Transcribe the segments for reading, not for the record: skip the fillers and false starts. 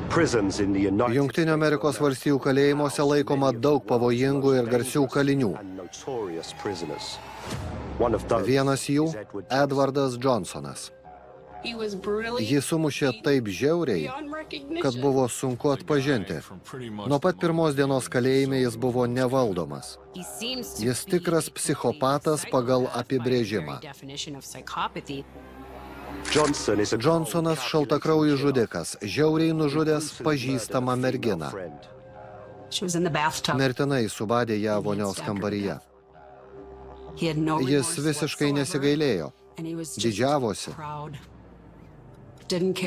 Jungtinių Amerikos valstijų kalėjimuose laikoma daug pavojingų ir garsių kalinių. Vienas jų – Edwardas Johnsonas. Jį sumušė taip žiauriai, kad buvo sunku atpažinti. Nuo pat pirmos dienos kalėjime jis buvo nevaldomas. Jis tikras psichopatas pagal apibrėžimą. Johnsonas šaltakraujis žudikas, žiauriai nužudęs pažįstamą merginą. Mirtinai subadė ją vonios kambaryje. Jis visiškai nesigailėjo, didžiavosi.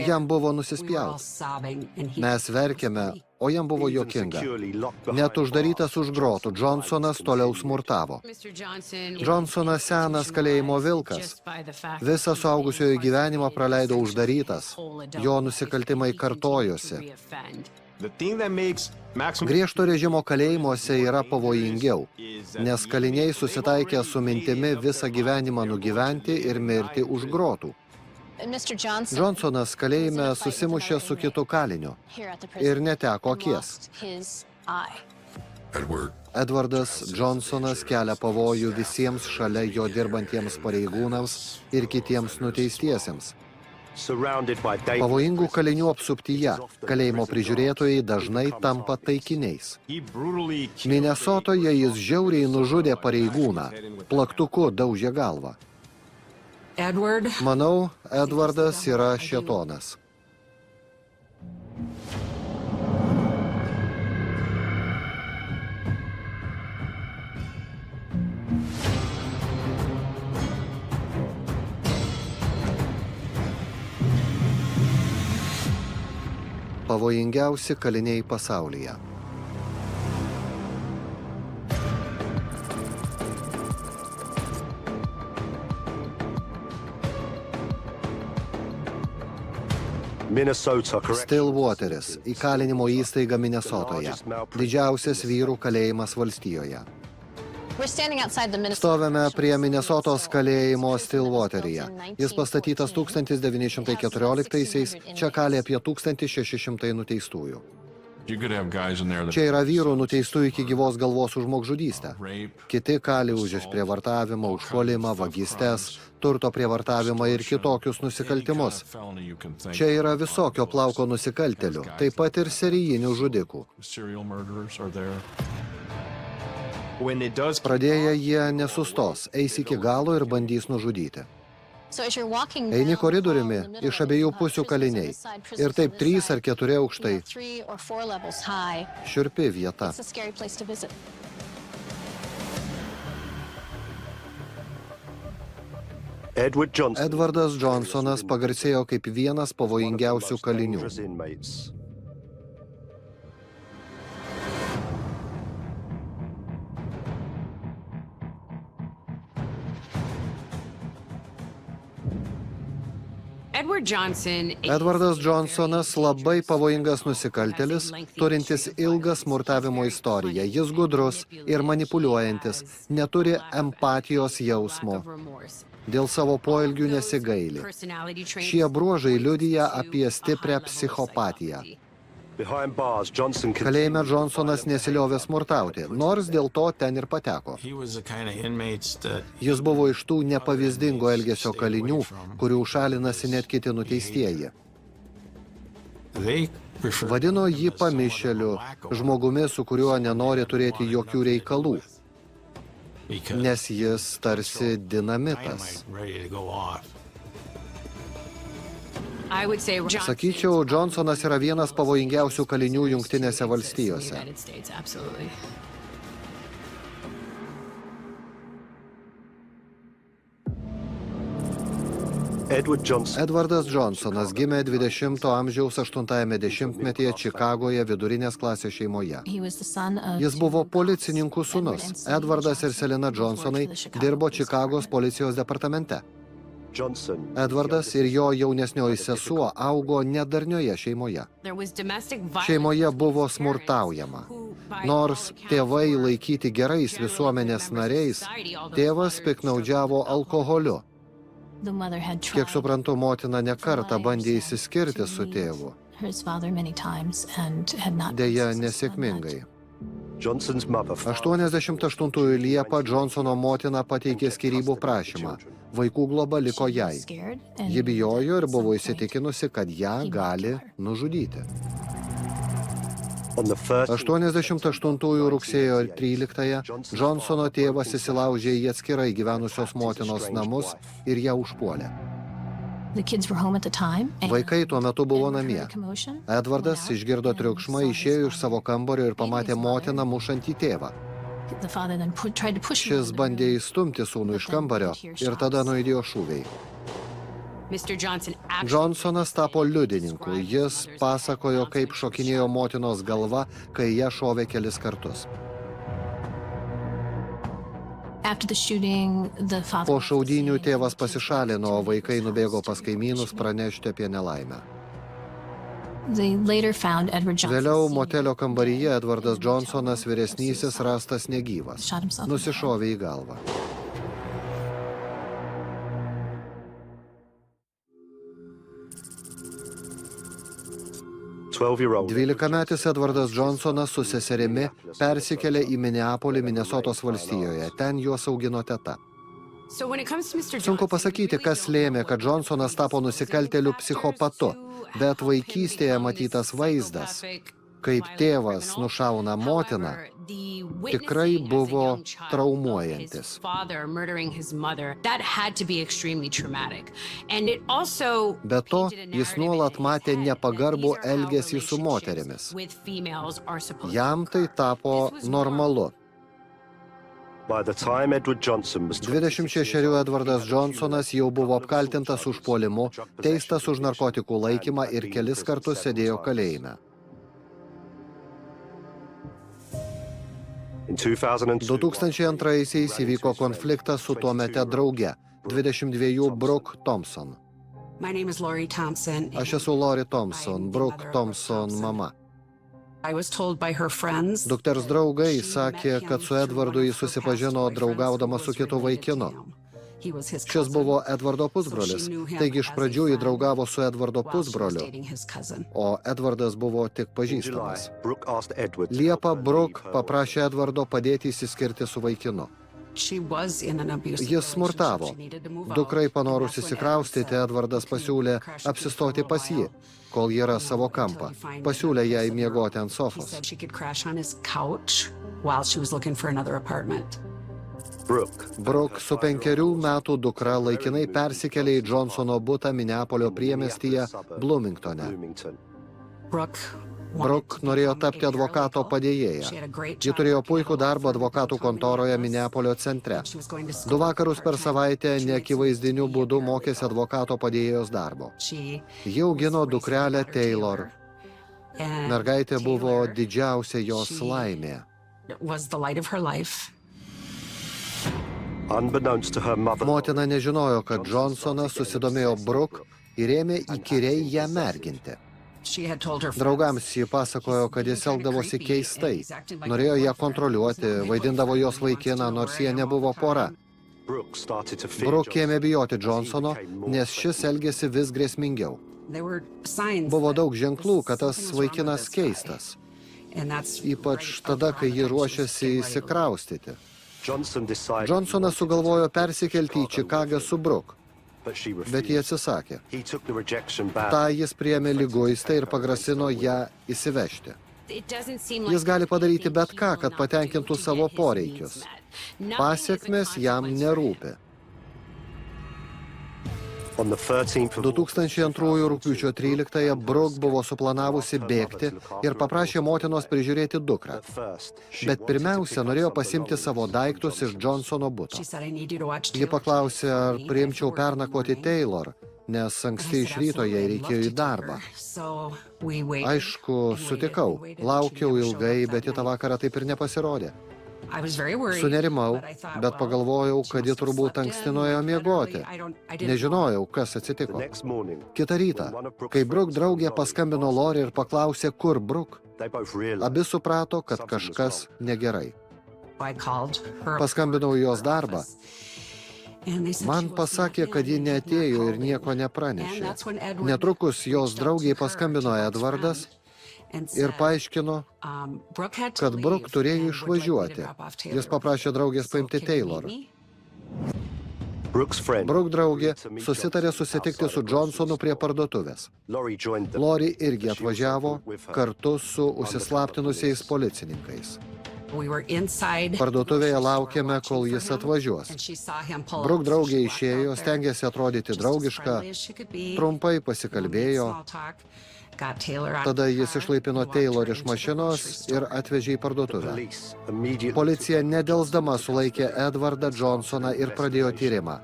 Jam buvo nusispjauti. Mes verkėme, o jam buvo juokinga. Net uždarytas už grotų, Johnsonas toliau smurtavo. Johnsonas senas kalėjimo vilkas. Visą suaugusiojo gyvenimą praleido uždarytas. Jo nusikaltimai kartojosi. Griežto režimo kalėjimuose yra pavojingiau, nes kaliniai susitaikė su mintimi visą gyvenimą nugyventi ir mirti už grotų. Johnsonas kalėjime susimušė su kitu kaliniu ir neteko akies. Edwardas Johnsonas kelia pavojų visiems šalia jo dirbantiems pareigūnams ir kitiems nuteistiesiems. Pavojingų kalinių apsuptyje kalėjimo prižiūrėtojai dažnai tampa taikiniais. Minesotoje jis žiauriai nužudė pareigūną, plaktuku daužė galvą. Manau, Edwardas yra šėtonas. Pavojingiausi kaliniai pasaulyje. Stillwateris, įkalinimo įstaiga Minesotoje, didžiausias vyrų kalėjimas valstijoje. Stovime prie Minesotos kalėjimo Stillwateryje. Jis pastatytas 1914-aisiais, čia kalė apie 1600 nuteistųjų. Čia yra vyrų nuteistų iki gyvos galvos už žmogžudystę. Kiti kali už išprievartavimą, užpuolimą, vagystes, turto prievartavimą ir kitokius nusikaltimus. Čia yra visokio plauko nusikaltėlių, taip pat ir serijinių žudikų. Pradėję jie nesustos, eis iki galo ir bandys nužudyti. Eini koridoriumi, iš abiejų pusių kaliniai. Ir taip 3 ar 4 aukštai. Šiurpi vieta. Edwardas Johnsonas pagarsėjo kaip vienas pavojingiausių kalinių. Edwardas Johnsonas labai pavojingas nusikaltėlis, turintis ilgą smurtavimo istoriją. Jis gudrus ir manipuliuojantis, neturi empatijos jausmo. Dėl savo poelgių nesigaili. Šie bruožai liudija apie stiprią psichopatiją. Kalėjime Johnsonas nesiliovė smurtauti, nors dėl to ten ir pateko. Jis buvo iš tų nepavyzdingo elgesio kalinių, kurių šalinasi net kiti nuteistieji. Vadino jį pamišėliu, žmogumi, su kuriuo nenori turėti jokių reikalų, nes jis tarsi dinamitas. Sakyčiau, Johnsonas yra vienas pavojingiausių kalinių Jungtinėse valstijose. Edwardas Johnsonas gimė 20 amžiaus 8-ame dešimtmetyje Čikagoje vidurinės klasės šeimoje. Jis buvo policininkų sūnus. Edwardas ir Selina Johnsonai dirbo Čikagos policijos departamente. Edwardas ir jo jaunesnioji sesuo augo nedarnioje šeimoje. Šeimoje buvo smurtaujama. Nors tėvai laikyti gerais visuomenės nariais, tėvas piktnaudžiavo alkoholiu. Kiek suprantu, motina ne kartą bandė išsiskirti su tėvu. Deja, nesėkmingai. 88 Liepą Johnsono motina pateikė skyrybų prašymą. Vaikų globa liko jai. Ji bijojo ir buvo įsitikinusi, kad ją gali nužudyti. 88 rugsėjo 13 Johnsono tėvas įsilaužė į atskirai gyvenusios motinos namus ir ją užpuolė. Vaikai tuo metu buvo namie. Edvardas išgirdo triukšmą, išėjo iš savo kambario ir pamatė motiną mušantį tėvą. Šis bandė įstumti sūnų iš kambario ir tada nuaidėjo šūviai. Johnsonas tapo liudininku. Jis pasakojo, kaip šokinėjo motinos galva, kai ją šovė kelis kartus. Po šaudynių tėvas pasišalino, o vaikai nubėgo pas kaimynus pranešti apie nelaimę. Vėliau motelio kambaryje Edvardas Johnsonas vyresnysis rastas negyvas. Nusišovė į galvą. Dvylikametis Edvardas Johnsonas su seserimi persikėlė į Minneapolį, Minesotos valstijoje. Ten juos augino teta. Sunku pasakyti, kas lėmė, kad Johnsonas tapo nusikaltėliu psichopatu, bet vaikystėje matytas vaizdas, kaip tėvas nušauna motiną, tikrai buvo traumuojantis. Be to, jis nuolat matė nepagarbų elgesį su moterimis. Jam tai tapo normalu. 26 Edvardas Johnsonas jau buvo apkaltintas užpuolimu, teistas už narkotikų laikymą ir kelis kartus sėdėjo kalėjime. 2002-aisiais įvyko konfliktas su tuomete drauge, 22 Brooke Thompson. Aš esu Lori Thompson, Brooke Thompson mama. Dukters draugai sakė, kad su Edvardu jis susipažino draugaudama su kitu vaikinu. Šis buvo Edvardo pusbrolis, taigi iš pradžių jį draugavo su Edvardo pusbroliu, o Edvardas buvo tik pažįstamas. Liepą Brooke paprašė Edvardo padėti išsiskirti su vaikinu. Jis smurtavo. Dukrai panorus įsikraustyti, Edvardas pasiūlė apsistoti pas jį, kol jie ras savo kampą. Pasiūlė jai miegoti ant sofos. Brooke su 5 metų dukra laikinai persikėlė į Johnsono butą Minneapolio priemiestyje Bloomingtone. Brooke norėjo tapti advokato padėjėja. Ji turėjo puikų darbą advokatų kontoroje Minneapolio centre. 2 vakarus per savaitę neakivaizdiniu būdu mokėsi advokato padėjėjos darbo. Ji augino dukrelę Taylor. Mergaitė buvo didžiausia jos laimė. Motina nežinojo, kad Johnsonas susidomėjo Brooke ir ėmė įkyriai ją merginti. Draugams ji pasakojo, kad jis elgdavosi keistai, norėjo ją kontroliuoti, vaidindavo jos vaikiną, nors jie nebuvo pora. Brooke ėmė bijoti Johnsono, nes šis elgėsi vis grėsmingiau. Buvo daug ženklų, kad tas vaikinas keistas, ypač tada, kai ji ruošiasi įsikraustyti. Johnsonas sugalvojo persikelti į Čikagą su Brooke, bet jie atsisakė. Ta jis priėmė liguistai ir pagrasino ją įsivežti. Jis gali padaryti bet ką, kad patenkintų savo poreikius. Pasekmės jam nerūpi. 2002 rugpjūčio 13 Brooke buvo suplanavusi bėgti ir paprašė motinos prižiūrėti dukrą. Bet pirmiausia, norėjo pasimti savo daiktus iš Johnsono buto. Ji paklausė, ar priimčiau pernakvoti Taylor, nes anksti iš ryto jai reikėjo į darbą. Aišku, sutikau, laukiau ilgai, bet į tą vakarą taip ir nepasirodė. Sunerimau, bet pagalvojau, kad ji turbūt anksti nuėjo miegoti. Nežinojau, kas atsitiko. Kitą rytą, kai Brooke draugė paskambino Lori ir paklausė, kur Brooke, abi suprato, kad kažkas negerai. Paskambinau į jos darbą Man pasakė, kad ji neatėjo ir nieko nepranešė. Netrukus jos draugiai paskambino Edvardas ir paaiškino, kad Brooke turėjo išvažiuoti. Jis paprašė draugės paimti Taylor. Brooke draugė susitarė susitikti su Johnsonu prie parduotuvės. Lori irgi atvažiavo kartu su užsislaptinusiais policininkais. Parduotuvėje laukėme, kol jis atvažiuos. Brooke draugė išėjo, stengėsi atrodyti draugišką, trumpai pasikalbėjo. Tada jis išlaipino Taylor iš mašinos ir atvežė į parduotuvę. Policija nedelsdama sulaikė Edvardą Johnsoną ir pradėjo tyrimą.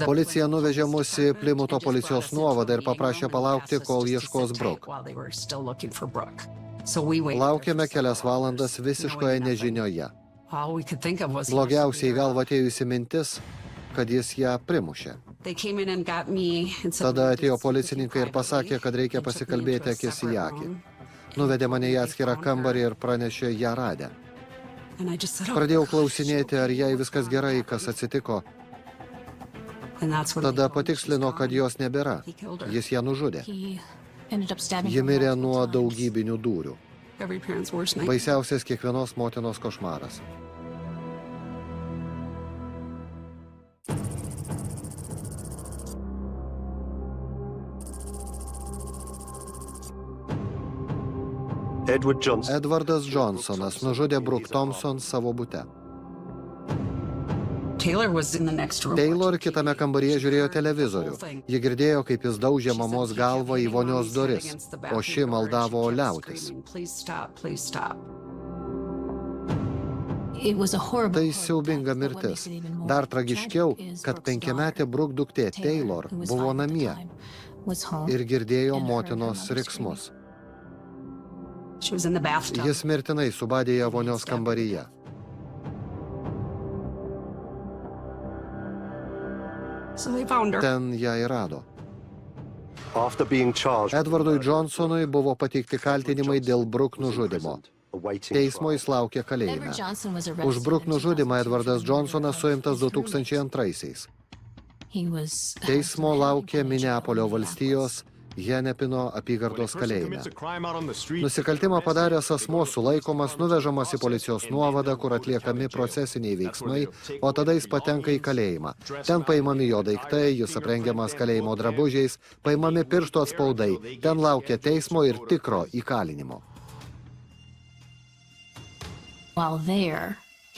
Policija nuvežė mus į Plymuto policijos nuovadą ir paprašė palaukti, kol ieškos Brooke. Laukėme kelias valandas visiškoje nežinioje. Blogiausiai į galvą atėjusi mintis, kad jis ją primušė. Tada atėjo policininkai ir pasakė, kad reikia pasikalbėti akis į akį. Nuvedė mane į atskirą kambarį ir pranešė ją radę. Pradėjau klausinėti, ar jai viskas gerai, kas atsitiko. Tada patikslino, kad jos nebėra. Jis ją nužudė. Ji mirė nuo daugybinių dūrių. Baisiausias kiekvienos motinos košmaras. Edvardas Johnsonas nužudė Brooke Thompson savo bute. Taylor kitame kambaryje žiūrėjo televizorių. Ji girdėjo, kaip jis daužė mamos galvą į vonios duris, o ši maldavo liautis. Tai siaubinga mirtis. Dar tragiškiau, kad 5-metė Brooke duktė Taylor buvo namie ir girdėjo motinos riksmus. Jis mirtinai subadė ją vonios kambaryje. Ten ją įrado. Edwardui Johnsonui buvo pateikti kaltinimai dėl Brooke nužudimo. Teismo jis laukė kalėjime. Už Brooke nužudimą Edvardas Johnsonas suimtas 2002-aisiais. Teismo laukė Mineapolio valstijos Hennepino apygardos kalėjime. Nusikaltimą padaręs asmuo sulaikomas, nuvežamas į policijos nuovadą, kur atliekami procesiniai veiksmai, o tada jis patenka į kalėjimą. Ten paimami jo daiktai, jis aprengiamas kalėjimo drabužiais, paimami piršto atspaudai, ten laukia teismo ir tikro įkalinimo.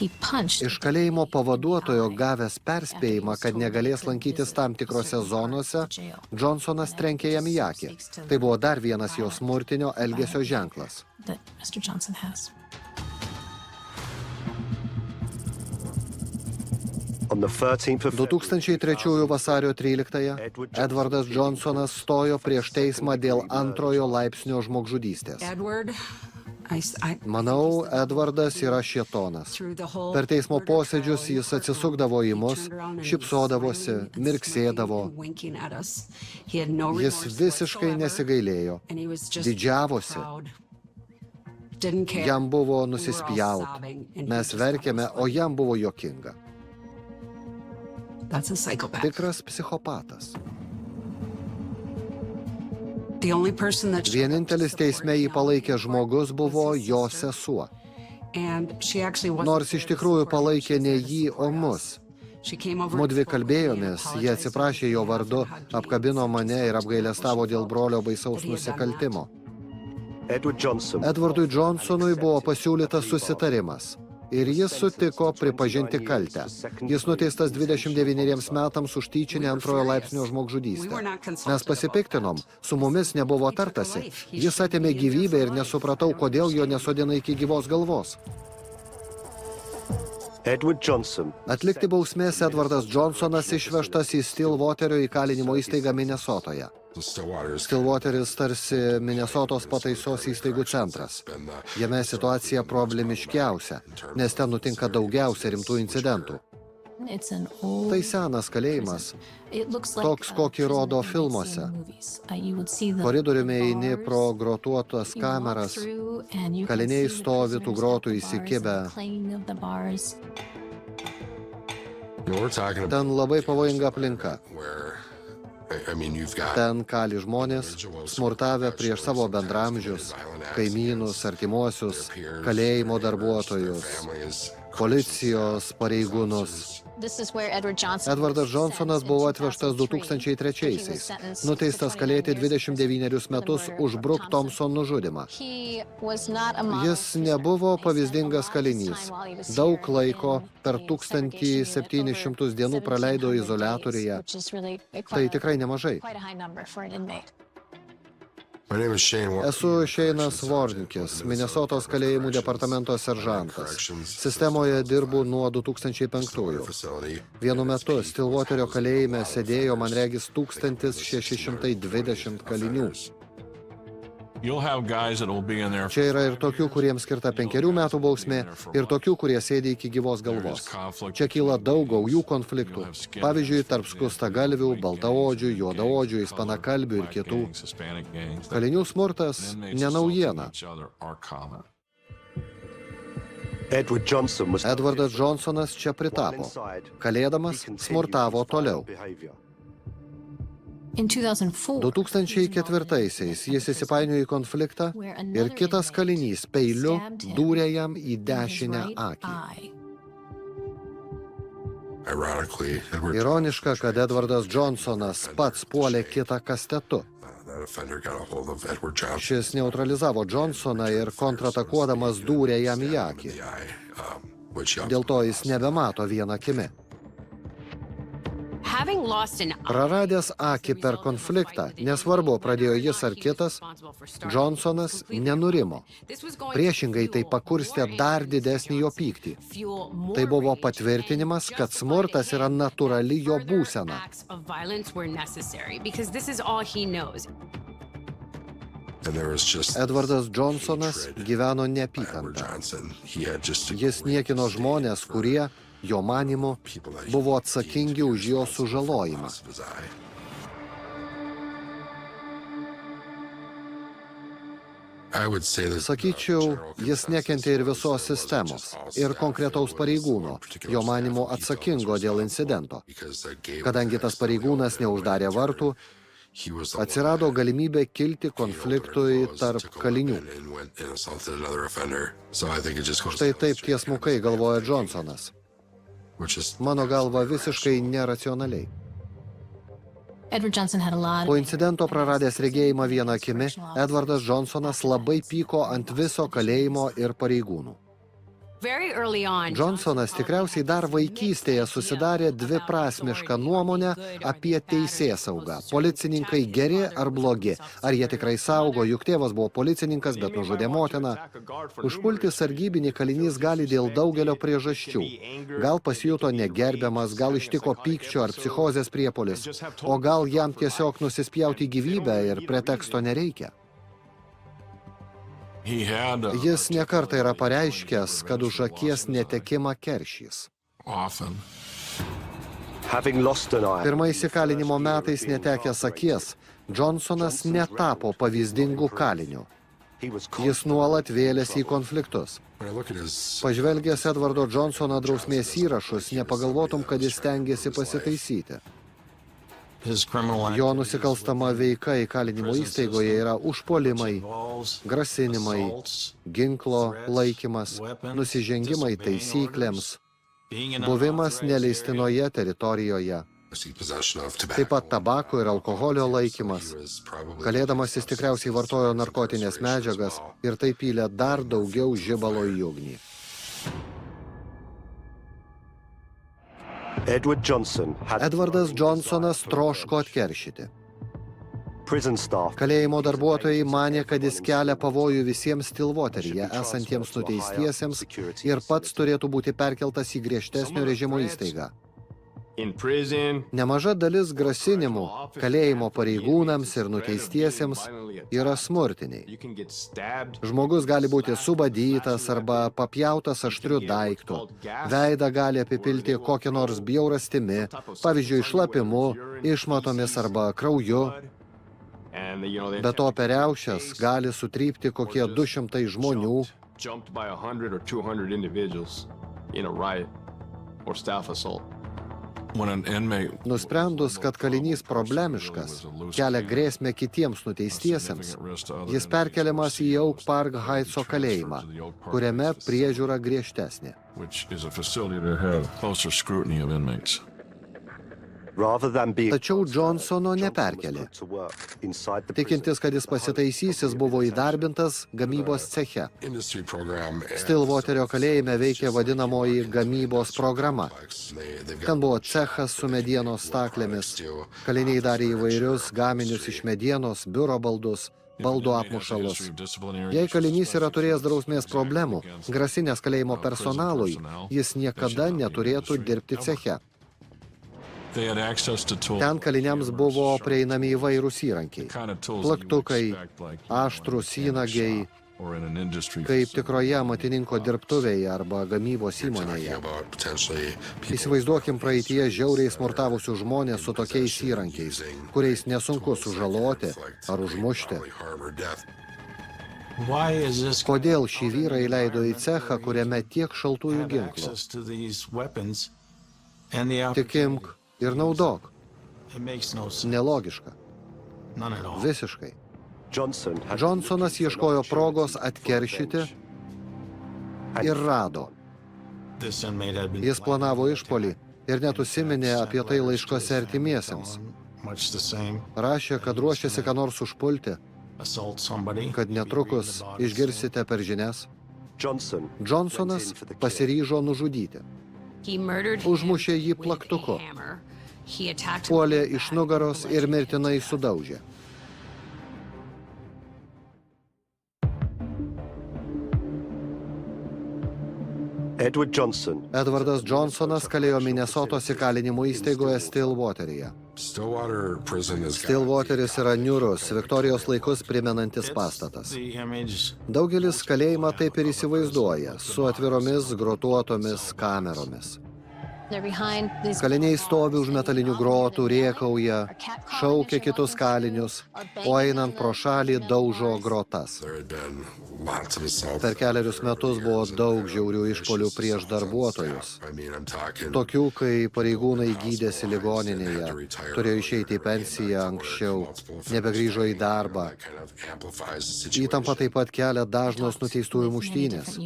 Iš kalėjimo pavaduotojo gavęs perspėjimą, kad negalės lankytis tam tikrose zonose, Johnsonas trenkė jam į akį. Tai buvo dar vienas jo smurtinio elgesio ženklas. 2003 vasario 13-ąją Edvardas Johnsonas stojo prieš teismą dėl antrojo laipsnio žmogžudystės. Manau, Edvardas yra šėtonas. Per teismo posėdžius jis atsisukdavo į mus, šypsodavosi, mirksėdavo. Jis visiškai nesigailėjo, didžiavosi. Jam buvo nusispjaut. Mes verkėme, o jam buvo juokinga. Tikras psichopatas. Vienintelis teisme jį palaikė žmogus buvo jo sesuo. Nors iš tikrųjų palaikė ne jį, o mus. Mudvi kalbėjomės, jie atsiprašė jo vardu, apkabino mane ir apgailestavo dėl brolio baisaus nusikaltimo. Edwardui Johnsonui buvo pasiūlytas susitarimas. Ir jis sutiko pripažinti kaltę. Jis nuteistas 29 metams už tyčinę antrojo laipsnio žmogžudystę. Mes pasipiktinom, su mumis nebuvo tartasi. Jis atėmė gyvybę ir nesupratau, kodėl jo nesodina iki gyvos galvos. Atlikti bausmės Edvardas Johnsonas išvežtas į Stillwaterio įkalinimo įstaigą Minesotoje. Stillwateris tarsi Minesotos pataisos įstaigų centras. Jame situacija problemiškiausia, nes ten nutinka daugiausia rimtų incidentų. Tai senas kalėjimas, toks, kokį rodo filmuose. Koridoriumi eini pro grotuotas kameras, kaliniai stovi tų grotų įsikibę. Ten labai pavojinga aplinka. Ten kali žmonės, smurtavę prieš savo bendramžius, kaimynus, artimuosius, kalėjimo darbuotojus, policijos pareigūnus. Edvardas Johnsonas buvo atvežtas 2003-aisiais, nuteistas kalėti 29 metus už Brooke Thompson nužudymą. Jis nebuvo pavyzdingas kalinys. Daug laiko, per 1700 dienų praleido izoliatoriuje. Tai tikrai nemažai. Esu Šeinas Vornikis, Minesotos kalėjimų departamento seržantas. Sistemoje dirbu nuo 2005-ųjų. Vienu metu Stillwaterio kalėjime sėdėjo, man regis, 1620 kalinių. Čia yra ir tokių, kuriems skirta 5 metų bausmė, ir tokių, kurie sėdi iki gyvos galvos. Čia kyla daug gaujų konfliktų, pavyzdžiui, tarp skustagalvių, baltaodžių, juodaodžių, ispanakalbių ir kitų. Kalinių smurtas ne naujiena. Edvardas Johnsonas čia pritapo. Kalėdamas smurtavo toliau. 2004-aisiais jis įsipainiojo į konfliktą ir kitas kalinys peiliu dūrė jam į dešinę akį. Ironiška, kad Edvardas Johnsonas pats puolė kitą kastetu. Šis neutralizavo Johnsoną ir kontratakuodamas dūrė jam į akį. Dėl to jis nebemato vieną akimi. Praradęs akį per konfliktą, nesvarbu, pradėjo jis ar kitas, Johnsonas nenurimo. Priešingai tai pakurstė dar didesnį jo pyktį. Tai buvo patvirtinimas, kad smurtas yra natūrali jo būsena. Edvardas Johnsonas gyveno neapykantą. Jis niekino žmonės, kurie, jo manymu, buvo atsakingi už jo sužalojimą. Sakyčiau, jis nekentė ir visos sistemos, ir konkretaus pareigūno, jo manymu atsakingo dėl incidento. Kadangi tas pareigūnas neuždarė vartų, atsirado galimybė kilti konfliktui tarp kalinių. Štai taip tiesmukai galvoja Johnsonas. Mano galva visiškai neracionaliai. Po incidento praradęs regėjimą vieną akimi, Edvardas Johnsonas labai pyko ant viso kalėjimo ir pareigūnų. Johnsonas tikriausiai dar vaikystėje susidarė dviprasmišką nuomonę apie teisėsaugą. Policininkai geri ar blogi? Ar jie tikrai saugo, juk tėvas buvo policininkas, bet nužudė motiną? Užpulti sargybinį kalinys gali dėl daugelio priežasčių. Gal pasijuto negerbiamas, gal ištiko pykčio ar psichozės priepuolis, o gal jam tiesiog nusispjauti gyvybę ir preteksto nereikia. Jis nekartą yra pareiškęs, kad už akies netekimą keršys. Pirmais įkalinimo metais netekęs akies, Johnsonas netapo pavyzdingu kaliniu. Jis nuolat vėlėsi į konfliktus. Pažvelgęs Edvardo Johnsono drausmės įrašus, nepagalvotum, kad jis stengiasi pasitaisyti. Jo nusikalstama veika įkalinimo įstaigoje yra užpuolimai, grasinimai, ginklo laikymas, nusižengimai taisyklėms, buvimas neleistinoje teritorijoje, taip pat tabako ir alkoholio laikymas. Kalėdamas jis tikriausiai vartojo narkotinės medžiagas ir taip pylė dar daugiau žibalo į ugnį. Edvardas Johnsonas troško atkeršyti. Kalėjimo darbuotojai manė, kad jis kelia pavojų visiems Stillwateryje esantiems nuteistiesiems ir pats turėtų būti perkeltas į griežtesnio režimo įstaigą. Nemaža dalis grasinimų kalėjimo pareigūnams ir nuteistiesiems yra smurtiniai. Žmogus gali būti subadytas arba papjautas aštriu daiktu. Veidą gali apipilti kokią nors bjaurastimi, pavyzdžiui, šlapimu, išmatomis arba krauju. Be to per riaušes gali sutrypti kokie 200 žmonių. Nusprendus, kad kalinys problemiškas, kelia grėsmę kitiems nuteistiesiems, jis perkeliamas į Oak Park Heightso kalėjimą, kuriame priežiūra griežtesnė. Tačiau Johnsono neperkelė. Tikintis, kad jis pasitaisys, jis buvo įdarbintas gamybos ceche. Stillwaterio kalėjime veikė vadinamoji gamybos programa. Ten buvo cechas su medienos staklėmis. Kaliniai darė įvairius gaminius iš medienos, biuro baldus, baldų apmušalus. Jei kalinys yra turėjęs drausmės problemų, grasinęs kalėjimo personalui, jis niekada neturėtų dirbti ceche. Ten kaliniams buvo prieinami įvairūs įrankiai. Plaktukai, aštrūs įnagiai, kaip tikroje amatininko dirbtuvėje arba gamybos įmonėje. Įsivaizduokim praeityje žiauriai smurtavusių žmonės su tokiais įrankiais, kuriais nesunku sužaloti ar užmušti. Kodėl šį vyrą įleido į cechą, kuriame tiek šaltųjų ginklų? Tik imk ir naudok. Nelogiška. Visiškai. Johnsonas ieškojo progos atkeršyti ir rado. Jis planavo išpuolį ir net užsiminė apie tai laiškose artimiesiems. Rašė, kad ruošiasi ką nors užpulti, kad netrukus išgirsite per žinias. Johnsonas pasiryžo nužudyti. Užmušė jį plaktuku. Puolė iš nugaros ir mirtinai sudaužė. Edwardas Johnsonas kalėjo Minesotos įkalinimo įstaigoje Stillwateryje. Stillwateris yra niūrus, Viktorijos laikus primenantis pastatas. Daugelis kalėjimą taip ir įsivaizduoja, su atviromis, grotuotomis kameromis. Kaliniai stovi už metalinių grotų, rėkauja, šaukia kitus kalinius, o einant pro šalį daužo grotas. Per keliarius metus buvo daug žiaurių išpuolių prieš darbuotojus. Tokių, kai pareigūnai gydėsi ligoninėje, turėjo išeiti į pensiją anksčiau, nebegrįžo į darbą. Įtampa taip pat kelia dažnos nuteistųjų muštynės.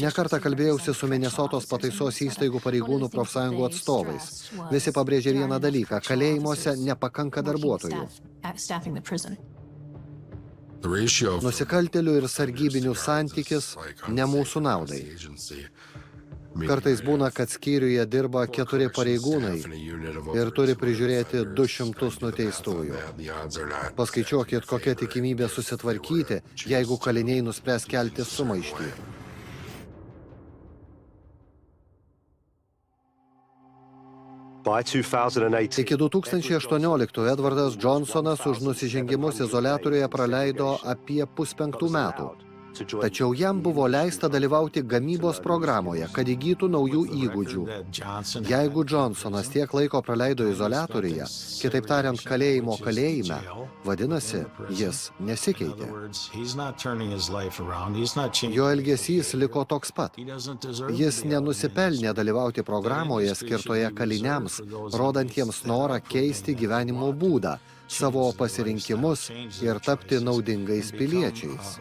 Nekartą kalbėjausi su Minesotos pataisos įstaigų pareigūnų profsąjungų atstovais. Visi pabrėžė vieną dalyką – kalėjimuose nepakanka darbuotojų. Nusikaltėlių ir sargybinių santykis ne mūsų naudai. Kartais būna, kad skyriuje dirba 4 pareigūnai ir turi prižiūrėti 200 nuteistųjų. Paskaičiuokit, kokia tikimybė susitvarkyti, jeigu kaliniai nuspręs kelti sumaištį. Iki 2018 Edwardas Johnsonas už nusižengimus izoliatoriuje praleido apie 4,5 metų. Tačiau jam buvo leista dalyvauti gamybos programoje, kad įgytų naujų įgūdžių. Jeigu Johnsonas tiek laiko praleido izoliatoriuje, kitaip tariant kalėjimo kalėjime, vadinasi, jis nesikeitė. Jo elgesys liko toks pat. Jis nenusipelnė dalyvauti programoje skirtoje kaliniams, rodantiems norą keisti gyvenimo būdą, savo pasirinkimus ir tapti naudingais piliečiais.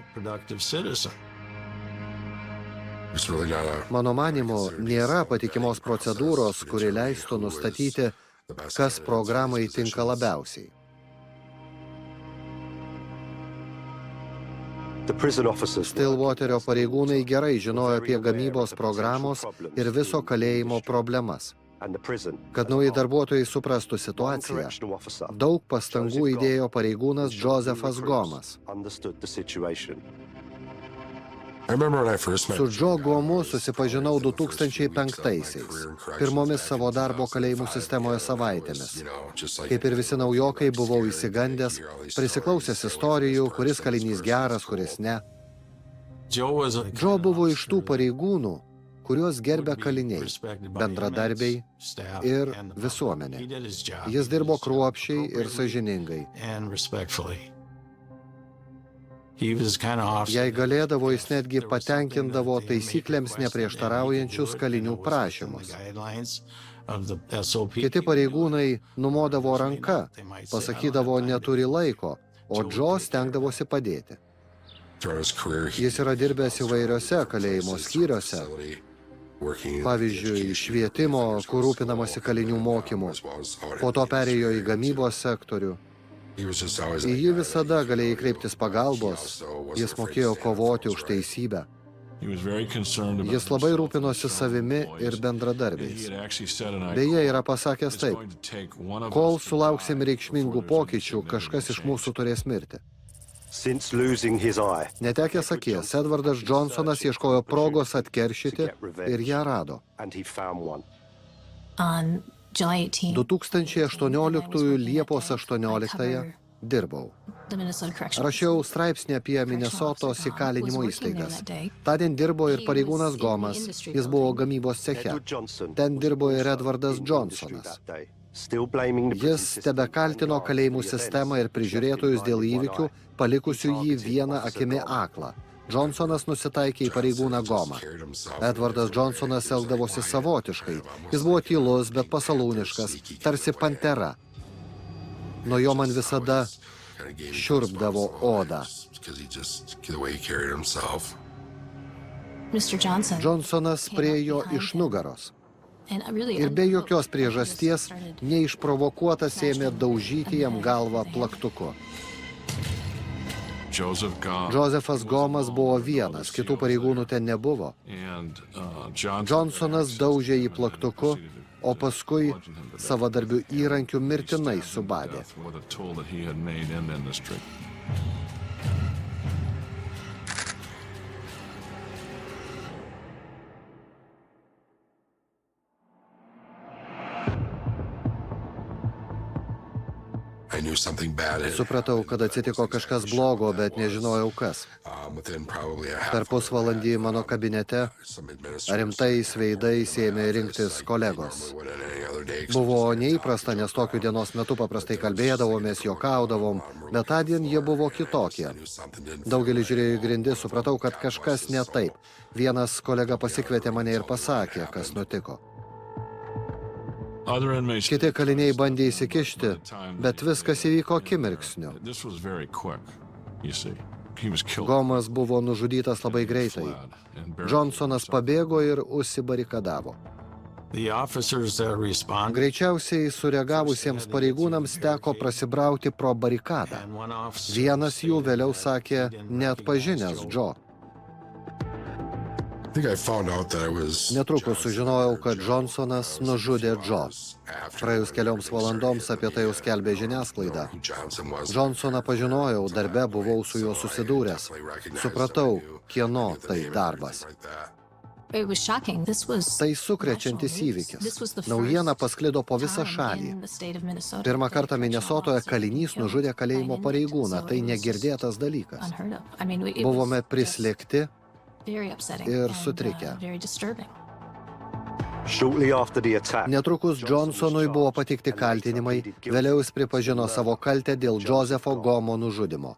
Mano manymu, nėra patikimos procedūros, kuri leistų nustatyti, kas programai tinka labiausiai. Stillwaterio pareigūnai gerai žinojo apie gamybos programos ir viso kalėjimo problemas. Kad nauji darbuotojai suprastų situaciją, daug pastangų įdėjo pareigūnas Josephas Gomas. Su Joe Gomu susipažinau 2005-aisiais, pirmomis savo darbo kalėjimų sistemoje savaitėmis. Kaip ir visi naujokai, buvau įsigandęs, prisiklausęs istorijų, kuris kalinys geras, kuris ne. Joe buvo iš tų pareigūnų, kuriuos gerbia kaliniai, bendradarbiai ir visuomenė. Jis dirbo kruopščiai ir sąžiningai. Jei galėdavo, jis netgi patenkindavo taisyklėms neprieštaraujančius kalinių prašymus. Kiti pareigūnai numodavo ranka, pasakydavo neturi laiko, o Joe stengdavosi padėti. Jis yra dirbęs įvairiose kalėjimo skyriuose, pavyzdžiui, švietimo, kur rūpinamasi kalinių mokymų, po to perėjo į gamybos sektorių. Į jį visada galėjai kreiptis pagalbos, jis mokėjo kovoti už teisybę. Jis labai rūpinosi savimi ir bendradarbiais. Beje, yra pasakęs taip: kol sulauksim reikšmingų pokyčių, kažkas iš mūsų turės mirti. Netekęs akies, Edvardas Johnsonas ieškojo progos atkeršyti ir ją rado. 2018 Liepos 18 dirbau. Rašiau straipsnį apie Minesotos įkalinimo įstaigas. Tądien dirbo ir pareigūnas Gomas, jis buvo gamybos ceche. Ten dirbo ir Edvardas Johnsonas. Jis tebekaltino kalėjimų sistemą ir prižiūrėtojus dėl įvykių, palikusių jį vieną akimi aklą. Johnsonas nusitaikė į pareigūną Gomą. Edvardas Johnsonas elgdavosi savotiškai. Jis buvo tylus, bet pasalūniškas, tarsi pantera. Nuo jo man visada šiurpdavo odą. Johnsonas priejo iš nugaros. Ir be jokios priežasties, neišprovokuotas ėmė daužyti jam galvą plaktuku. Josephas Gomas buvo vienas, kitų pareigūnų ten nebuvo. Johnsonas daužė jį plaktuku, o paskui savadarbių įrankių mirtinai subadė. Supratau, kad atsitiko kažkas blogo, bet nežinojau kas. Per pusvalandį mano kabinete rimtais veidais ėmė rinktis kolegos. Buvo neįprasta, nes tokiu dienos metu paprastai kalbėdavomės, juokaudavom, bet tądien jie buvo kitokie. Daugelis žiūrėjo į grindis, supratau, kad kažkas ne taip. Vienas kolega pasikvietė mane ir pasakė, kas nutiko. Kiti kaliniai bandė įsikišti, bet viskas įvyko akimirksniu. Gomas buvo nužudytas labai greitai. Johnsonas pabėgo ir užsibarikadavo. Greičiausiai sureagavusiems pareigūnams teko prasibrauti pro barikadą. Vienas jų vėliau sakė, neatpažinęs Joe. Netrukus sužinojau, kad Johnsonas nužudė Joe. Praėjus kelioms valandoms apie tai jau skelbė žiniasklaida. Johnsoną pažinojau, darbe buvau su juo susidūręs. Supratau, kieno tai darbas. Tai sukrečiantis įvykis. Naujiena pasklido po visą šalį. Pirmą kartą Minesotoje kalinys nužudė kalėjimo pareigūną. Tai negirdėtas dalykas. Buvome prislėgti ir sutrikę. Netrukus Johnsonui buvo pateikti kaltinimai, vėliau jis pripažino savo kaltę dėl Josepho Gomo nužudymo.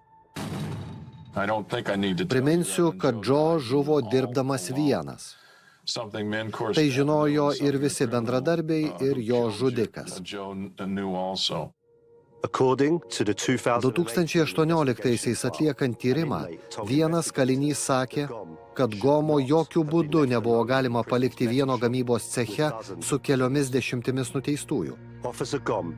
Priminsiu, kad Joe žuvo dirbdamas vienas. Tai žinojo ir visi bendradarbiai, ir jo žudikas. 2018-aisiais atliekant tyrimą, vienas kalinys sakė, kad Gomo jokių būdų nebuvo galima palikti vieno gamybos ceche su keliomis dešimtimis nuteistųjų.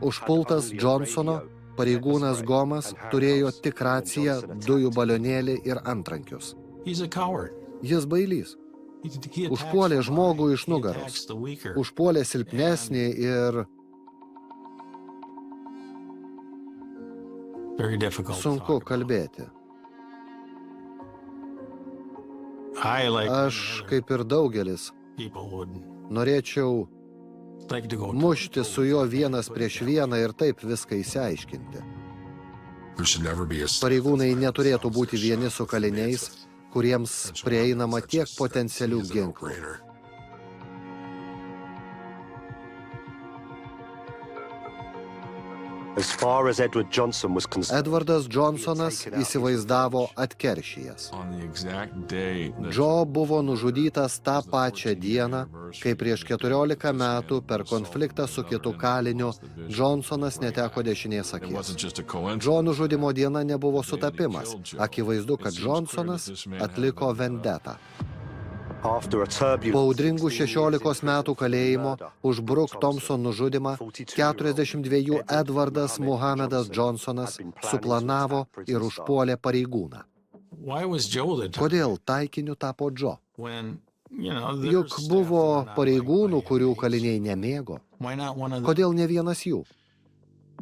Užpultas Johnsono, pareigūnas Gomas turėjo tik raciją, dujų balionėlį ir antrankius. Jis bailys. Užpuolė žmogų iš nugaros. Užpuolė silpnesnį ir sunku kalbėti. Aš, kaip ir daugelis, norėčiau mušti su juo vienas prieš vieną ir taip viską išsiaiškinti. Pareigūnai neturėtų būti vieni su kaliniais, kuriems prieinama tiek potencialių ginklų. Edvardas Johnsonas įsivaizdavo atkeršijęs. Joe buvo nužudytas tą pačią dieną, kai prieš 14 metų per konfliktą su kitu kaliniu Johnsonas neteko dešinės akies. Joe nužudymo diena nebuvo sutapimas. Akivaizdu, kad Johnsonas atliko vendetą. Po audringų 16 metų kalėjimo už Brooke Thompson nužudymą 42 Edvardas Muhamedas Johnsonas suplanavo ir užpuolė pareigūną. Kodėl taikiniu tapo Joe? Juk buvo pareigūnų, kurių kaliniai nemėgo. Kodėl ne vienas jų?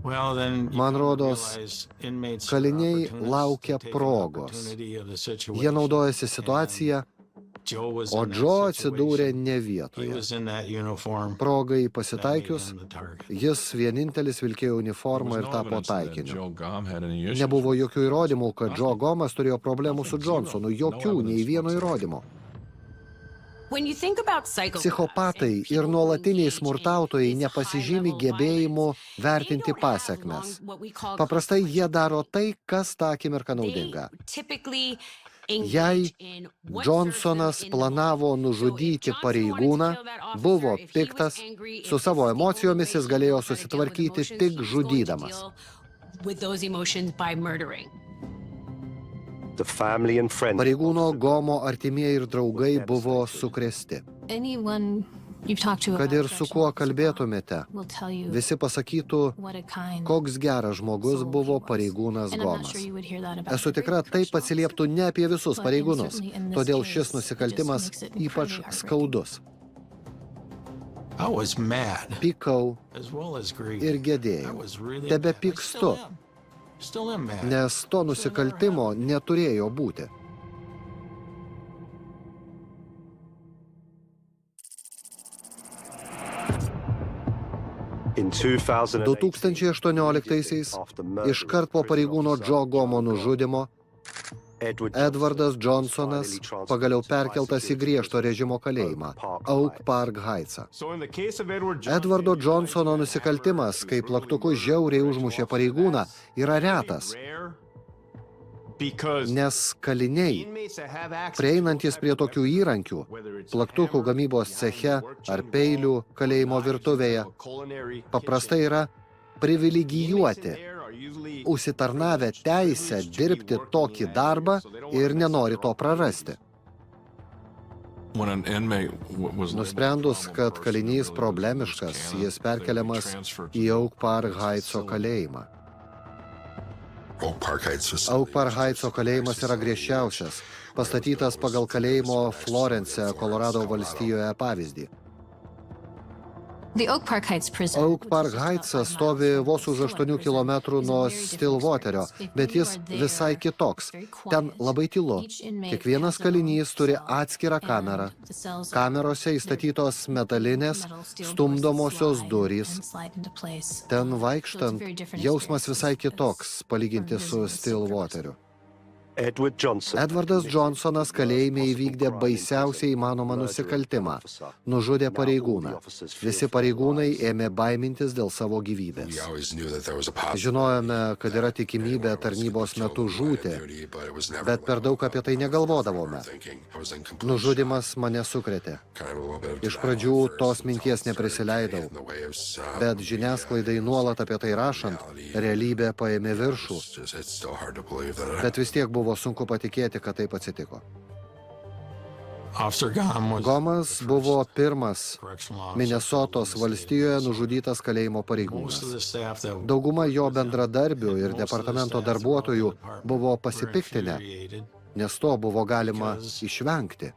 Man rodos, kaliniai laukia progos. Jie naudojasi situaciją, o Joe atsidūrė ne vietoje. Progai pasitaikius, jis vienintelis vilkėjo uniformą ir tapo taikiniu. Nebuvo jokių įrodymų, kad Joe Gomas turėjo problemų su Johnsonu. Jokių, nei vieno įrodymo. Psichopatai ir nuolatiniai smurtautojai nepasižymi gebėjimu vertinti pasekmes. Paprastai jie daro tai, kas tą akimirką naudinga. Jei Johnsonas planavo nužudyti pareigūną, buvo piktas, su savo emocijomis jis galėjo susitvarkyti tik žudydamas. Pareigūno Gomo artimieji ir draugai buvo sukrėsti. Kad ir su kuo kalbėtumėte, visi pasakytų, koks geras žmogus buvo pareigūnas Gomas. Esu tikra, taip atsilieptų ne apie visus pareigūnus, todėl šis nusikaltimas ypač skaudus. Pykau ir gedėjau. Tebepykstu, nes to nusikaltimo neturėjo būti. 2018-aisiais, iškart po pareigūno Joe Gomo nužudymo, Edvardas Johnsonas pagaliau perkeltas į griežto režimo kalėjimą, Oak Park Heightsą. Edvardo Johnsono nusikaltimas, kai plaktuku žiauriai užmušė pareigūną, yra retas, nes kaliniai, prieinantis prie tokių įrankių, plaktukų gamybos ceche ar peilių kalėjimo virtuvėje, paprastai yra privilegijuoti, užsitarnavę teisę dirbti tokį darbą ir nenori to prarasti. Nusprendus, kad kalinys problemiškas, jis perkeliamas į Oak Park Heightso kalėjimą. Oak Park Heightso kalėjimas yra griežčiausias, pastatytas pagal kalėjimo Florence, Kolorado valstijoje pavyzdį. Oak Park Heightsas stovi vos už 8 kilometrų nuo Stillwaterio, bet jis visai kitoks. Ten labai tylu. Kiekvienas kalinys turi atskirą kamerą. Kamerose įstatytos metalinės, stumdomosios durys. Ten vaikštant, jausmas visai kitoks, palyginti su Stillwateriu. Edvardas Johnsonas kalėjime įvykdė baisiausiai įmanomą nusikaltimą. Nužudė pareigūną. Visi pareigūnai ėmė baimintis dėl savo gyvybės. Žinojome, kad yra tikimybė tarnybos metu žūti, bet per daug apie tai negalvodavome. Nužudymas mane sukrėtė. Iš pradžių tos minties neprisileidau, bet žiniasklaidai nuolat apie tai rašant, realybė paėmė viršų. Bet vis tiek buvo sunku patikėti, kad taip atsitiko. Gomas buvo pirmas Minesotos valstijoje nužudytas kalėjimo pareigūnas. Dauguma jo bendradarbių ir departamento darbuotojų buvo pasipiktinę, nes to buvo galima išvengti.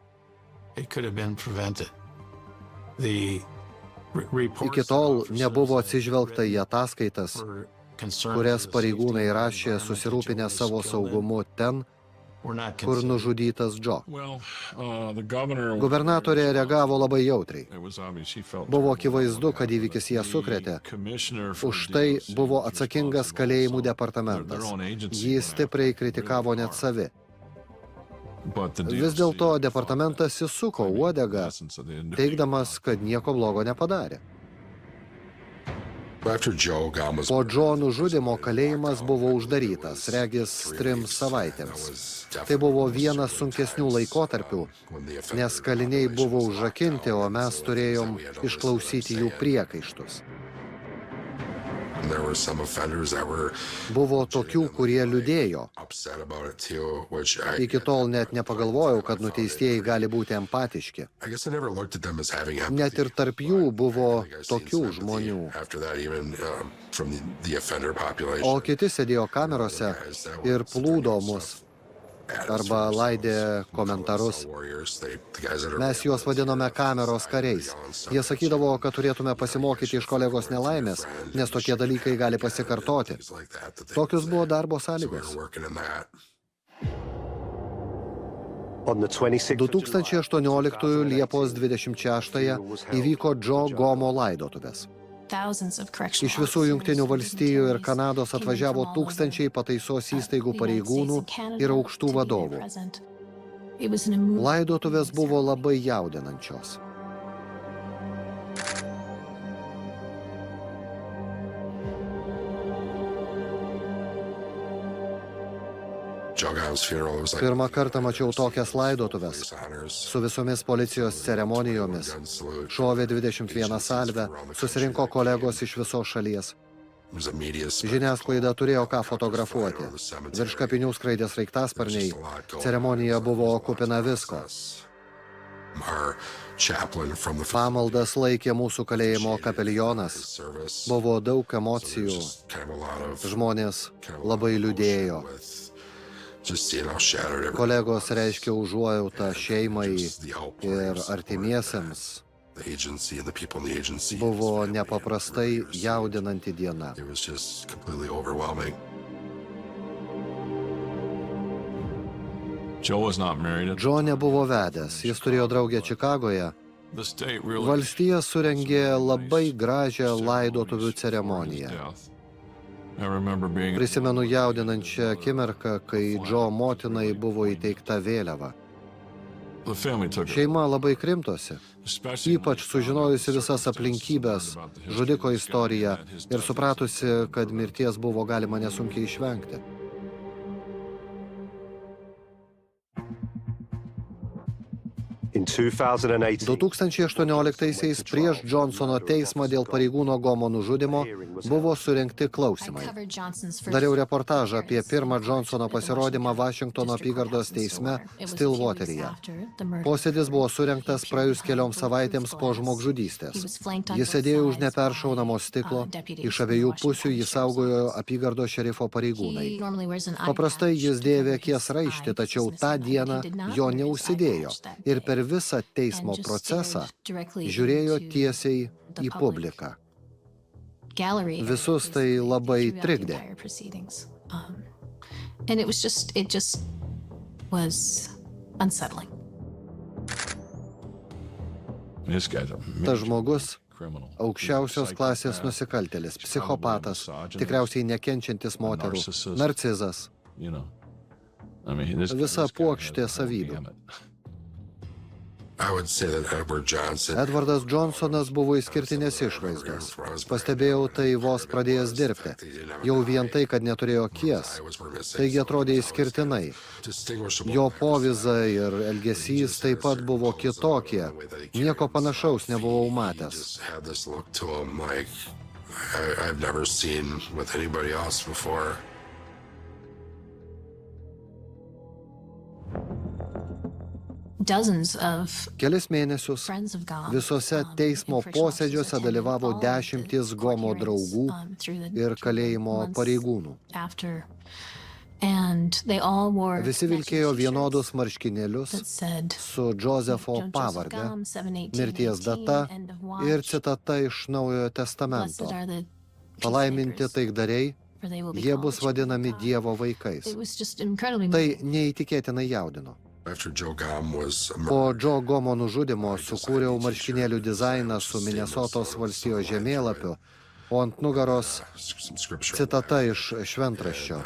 Iki tol nebuvo atsižvelgta į ataskaitas, kurias pareigūnai rašė susirūpinę savo saugumu ten, kur nužudytas Joe. Gubernatorė reagavo labai jautriai. Buvo akivaizdu, kad įvykis ją sukrėtė. Už tai buvo atsakingas kalėjimų departamentas. Jį stipriai kritikavo net savi. Vis dėlto departamentas įsuko uodegą, teigdamas, kad nieko blogo nepadarė. Po Joe nužudymo kalėjimas buvo uždarytas, regis 3 savaitėms. Tai buvo vienas sunkesnių laikotarpių, nes kaliniai buvo užrakinti, o mes turėjom išklausyti jų priekaištus. Buvo tokių, kurie liūdėjo. Iki tol net nepagalvojau, kad nuteistieji gali būti empatiški. Net ir tarp jų buvo tokių žmonių. O kiti sėdėjo kamerose ir plūdo mus arba laidė komentarus. Mes juos vadinome kameros kariais. Jie sakydavo, kad turėtume pasimokyti iš kolegos nelaimės, nes tokie dalykai gali pasikartoti. Tokios buvo darbo sąlygos. 2018 Liepos 26 įvyko Joe Gomo laidotuvės. Iš visų Jungtinių valstijų ir Kanados atvažiavo tūkstančiai pataisos įstaigų pareigūnų ir aukštų vadovų. Laidotuvės buvo labai jaudinančios. Pirmą kartą mačiau tokias laidotuvės su visomis policijos ceremonijomis. Šovė 21 salvę, susirinko kolegos iš visos šalies. Žiniasklaida turėjo ką fotografuoti. Virš kapinių skraidė sraigtasparniai. Ceremonija buvo kupina visko. Pamaldas laikė mūsų kalėjimo kapelionas. Buvo daug emocijų. Žmonės labai liūdėjo. Kolegos reiškė užuojautą šeimai ir artimiesiems. Buvo nepaprastai jaudinanti diena. Joe nebuvo vedęs, jis turėjo draugę Čikagoje. Valstija surengė labai gražią laidotuvių ceremoniją. Prisimenu jaudinančią akimirką, kai Joe motinai buvo įteikta vėliava. Šeima labai krimtosi, ypač sužinojusi visas aplinkybės, žudiko istoriją ir supratusi, kad mirties buvo galima nesunkiai išvengti. In 2018 prieš Johnsono teismą dėl pareigūno Gomo nužudymo buvo surengti klausimai. Dariau reportažą apie pirmą Johnsono pasirodymą Vašingtono apygardos teisme Stillwateryje. Posėdis buvo surengtas praėjus kelioms savaitėms po žmogžudystės. Jis sėdėjo už neperšaunamo stiklo, iš abiejų pusių jį saugojo apygardos šerifo pareigūnai. Paprastai jis dėvė akies raištį, tačiau tą dieną jo neužsidėjo ir per visą teismo procesą žiūrėjo tiesiai į publiką. Visus tai labai trikdė. Tas žmogus aukščiausios klasės nusikaltėlis, psichopatas, tikriausiai nekenčiantis moterų, narcizas. Visa puokštė savybių. Edvardas Johnsonas buvo išskirtinės išvaizdos. Pastebėjau tai vos pradėjęs dirbti. Jau vien tai, kad neturėjo akies. Taigi atrodė išskirtinai. Jo povyza ir elgesys taip pat buvo kitokie. Nieko panašaus nebuvau matęs. Kelis mėnesius visose teismo posėdžiuose dalyvavo 10 Gomo draugų ir kalėjimo pareigūnų. Visi vilkėjo vienodus marškinėlius su Josepho pavarde, mirties data ir citata iš Naujojo testamento. Palaiminti taikdariai, jie bus vadinami Dievo vaikais. Tai neįtikėtinai jaudino. Po Joe Gomo nužudymo sukūriau marškinėlių dizainą su Minesotos valstijos žemėlapiu, o ant nugaros citata iš šventraščio.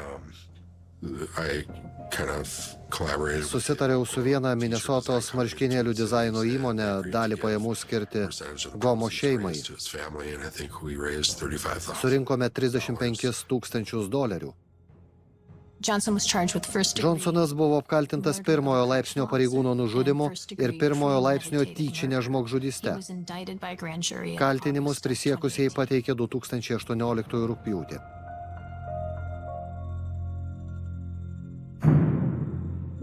I kind of collaborated with Susitariau su viena Minnesotos marškinėlių dizaino įmonė dalį pajamų skirti percentage of the Gomo proceeds šeimai. raised to his family, and I think we raised $35,000. Surinkome $35,000. Johnsonas Johnsonas buvo apkaltintas pirmojo laipsnio pareigūno nužudimu ir pirmojo laipsnio tyčinė žmogžudyste. Kaltinimus prisiekusieji pateikė 2018 rugpjūtį.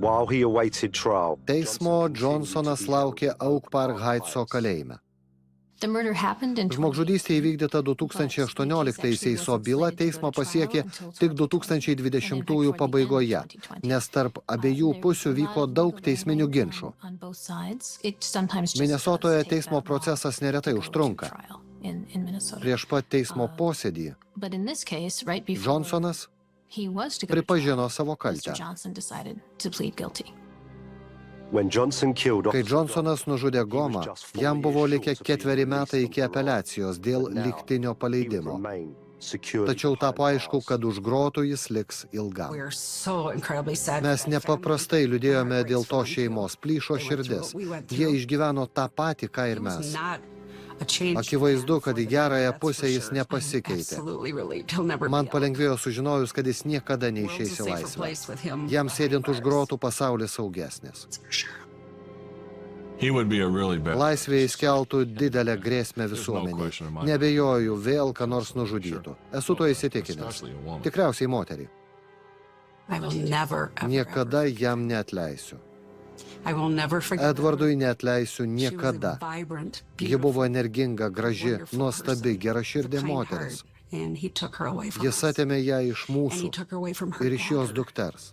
While he awaited trial, Teismo Johnsonas laukė Oak Park Heightso kalėjime. Žmogžudystė įvykdyta 2018-aisiais, o byla teismą pasiekė tik 2020 pabaigoje, nes tarp abiejų pusių vyko daug teisminių ginčų. Minnesotoje teismo procesas neretai užtrunka. Prieš pat teismo posėdį Johnsonas pripažino savo kaltę. when Johnson killed Kai Johnsonas nužudė Gomą, jam buvo likę 4 metai iki apeliacijos dėl lygtinio paleidimo. Tačiau tapo aišku, kad už grotų jis liks ilgam. Mes nepaprastai liūdėjome dėl to šeimos, plyšo širdis. Jie išgyveno tą patį, ką ir mes. Akivaizdu, kad į gerąją pusę jis nepasikeitė. Man palengvėjo sužinojus, kad jis niekada neišeis į laisvę. Jam sėdint už grotų pasaulis saugesnis. Laisvė įskeltų didelę grėsmę visuomeniai. Nebejoju, vėl ką nors nužudytų. Esu to įsitikinęs. Tikriausiai moterį. Niekada jam neatleisiu. Edvardui neatleisiu niekada. Ji buvo energinga, graži, nuostabi, geraširdė moteris. Jis atėmė ją iš mūsų ir iš jos dukters.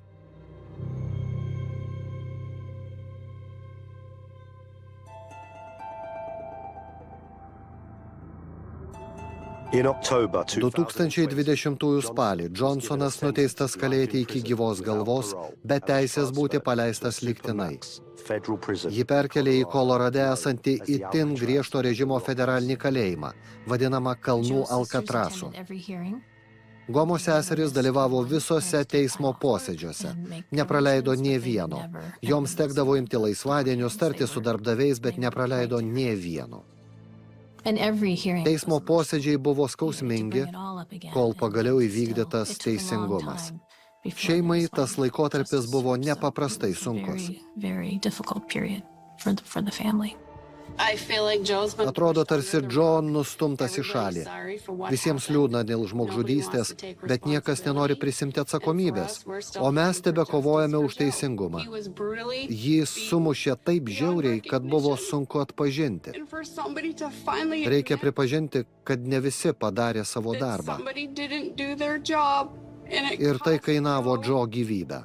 In October 2020 spalį Johnsonas nuteistas kalėti iki gyvos galvos, bet teisės būti paleistas lygtinai. federal prison. Jį perkelė į Kolorade esantį itin griežto režimo federalinį kalėjimą, vadinamą Kalnų Alkatrasu. Gomo seserys dalyvavo visose teismo posėdžiuose, nepraleido nė vieno. Joms tekdavo imti laisvadienius, tarti su darbdaviais, bet nepraleido nė vieno. Teismo posėdžiai buvo skausmingi, kol pagaliau įvykdytas teisingumas. Šeimai tas laikotarpis buvo nepaprastai sunkus. Atrodo, tarsi John nustumtas į šalį. Visiems liūdna dėl žmogžudystės, bet niekas nenori prisimti atsakomybės, o mes tebekovojame už teisingumą. Jį sumušė taip žiauriai, kad buvo sunku atpažinti. Reikia pripažinti, kad ne visi padarė savo darbą. Ir tai kainavo Joe gyvybę.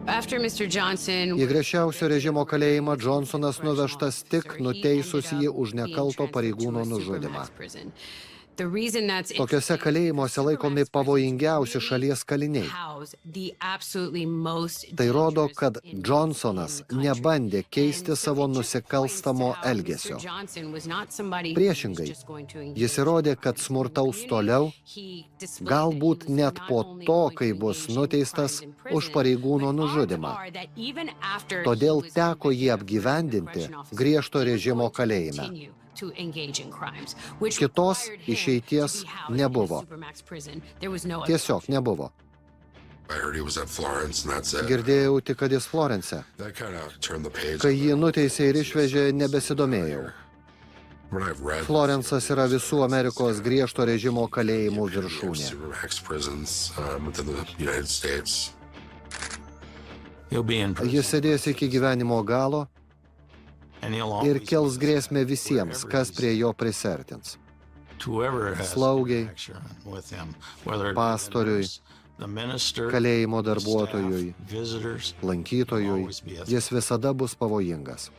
Į griežčiausio režimo kalėjimą Johnsonas nuvežtas tik nuteisus jį už nekalto pareigūno nužudymą. Tokiuose kalėjimuose laikomi pavojingiausi šalies kaliniai. Tai rodo, kad Johnsonas nebandė keisti savo nusikalstamo elgesio. Priešingai, jis įrodė, kad smurtaus toliau, galbūt net po to, kai bus nuteistas už pareigūno nužudymą. Todėl teko jį apgyvendinti griežto režimo kalėjime. Kitos išeities nebuvo. Tiesiog nebuvo. Girdėjau tik, kad jis Florence. Kai jį nuteisė ir išvežė, nebesidomėjau. Florence'as yra visų Amerikos griežto režimo kalėjimų viršūnė. Jis sėdės iki gyvenimo galo ir kels grėsmę visiems, kas prie jo prisertins. Slaugiai, pastoriui, kalėjimo darbuotojui, lankytojui, jis visada bus pavojingas.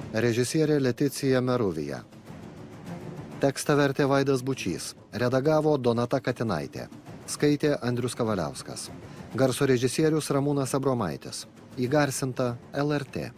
Režisierė Leticija Meruvija. Tekstą vertė Vaidas Bučys. Redagavo Donata Katinaitė. Skaitė Andrius Kavaliauskas. Garso režisierius Ramūnas Abromaitis. Įgarsinta LRT.